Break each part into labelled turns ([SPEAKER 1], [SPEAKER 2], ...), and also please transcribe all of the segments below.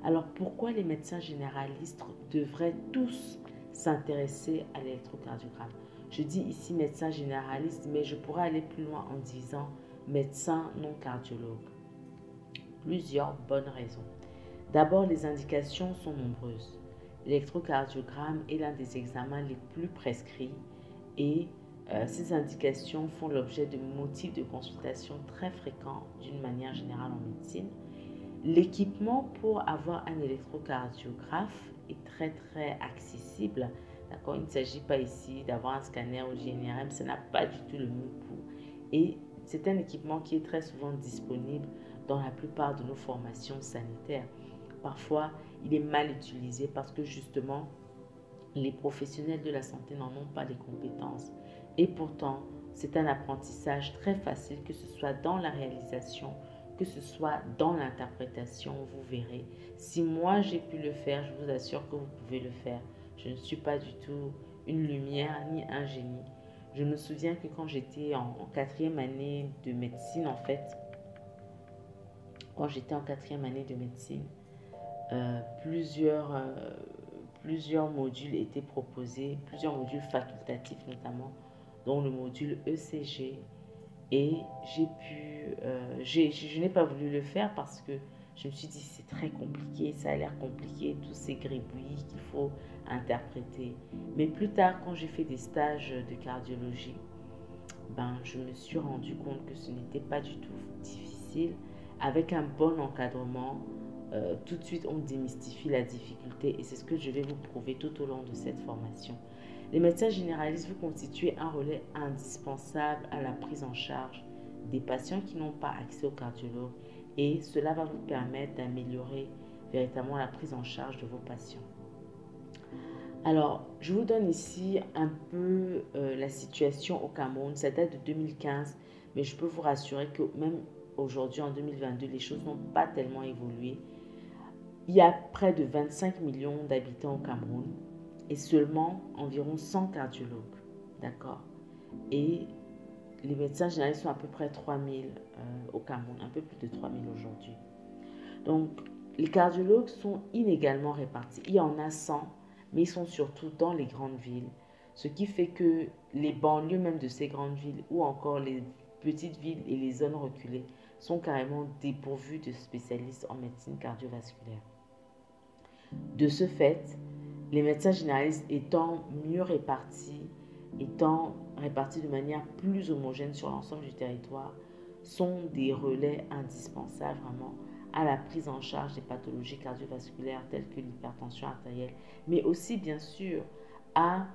[SPEAKER 1] Alors pourquoi les médecins généralistes devraient tous s'intéresser à l'électrocardiogramme? Je dis ici médecin généraliste, mais je pourrais aller plus loin en disant médecin non cardiologue. Plusieurs bonnes raisons. D'abord, les indications sont nombreuses. L'électrocardiogramme est l'un des examens les plus prescrits et ces indications font l'objet de motifs de consultation très fréquents d'une manière générale en médecine. L'équipement pour avoir un électrocardiographe est très accessible. D'accord? Il ne s'agit pas ici d'avoir un scanner ou GNRM, ça n'a pas du tout le même coût. Et c'est un équipement qui est très souvent disponible dans la plupart de nos formations sanitaires. Parfois, il est mal utilisé parce que justement, les professionnels de la santé n'en ont pas les compétences. Et pourtant, c'est un apprentissage très facile, que ce soit dans la réalisation, que ce soit dans l'interprétation, vous verrez. Si moi j'ai pu le faire, je vous assure que vous pouvez le faire. Je ne suis pas du tout une lumière ni un génie. Je me souviens que quand j'étais en quatrième année de médecine, en fait, quand j'étais en quatrième année de médecine, plusieurs modules étaient proposés, plusieurs modules facultatifs notamment, dont le module ECG. Et je n'ai pas voulu le faire parce que je me suis dit c'est très compliqué, ça a l'air compliqué, tous ces gribouillis qu'il faut interpréter. Mais plus tard, quand j'ai fait des stages de cardiologie, je me suis rendu compte que ce n'était pas du tout difficile. Avec un bon encadrement, tout de suite on démystifie la difficulté et c'est ce que je vais vous prouver tout au long de cette formation. Les médecins généralistes, vous constituez un relais indispensable à la prise en charge des patients qui n'ont pas accès au cardiologue et cela va vous permettre d'améliorer véritablement la prise en charge de vos patients. Alors, je vous donne ici un peu la situation au Cameroun. Ça date de 2015, mais je peux vous rassurer que même aujourd'hui, en 2022, les choses n'ont pas tellement évolué. Il y a près de 25 millions d'habitants au Cameroun et seulement environ 100 cardiologues. D'accord? Et les médecins généralistes sont à peu près 3000 au Cameroun, un peu plus de 3000 aujourd'hui. Donc, les cardiologues sont inégalement répartis. Il y en a 100, mais ils sont surtout dans les grandes villes. Ce qui fait que les banlieues même de ces grandes villes ou encore les petites villes et les zones reculées sont carrément dépourvues de spécialistes en médecine cardiovasculaire. De ce fait, les médecins généralistes étant répartis de manière plus homogène sur l'ensemble du territoire, sont des relais indispensables vraiment à la prise en charge des pathologies cardiovasculaires telles que l'hypertension artérielle, mais aussi bien sûr à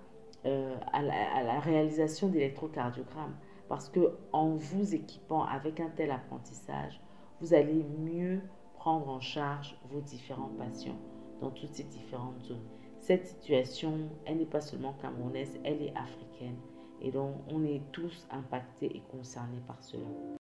[SPEAKER 1] la réalisation d'électrocardiogrammes. Parce que en vous équipant avec un tel apprentissage, vous allez mieux prendre en charge vos différents patients dans toutes ces différentes zones. Cette situation, elle n'est pas seulement camerounaise, elle est africaine. Et donc, on est tous impactés et concernés par cela.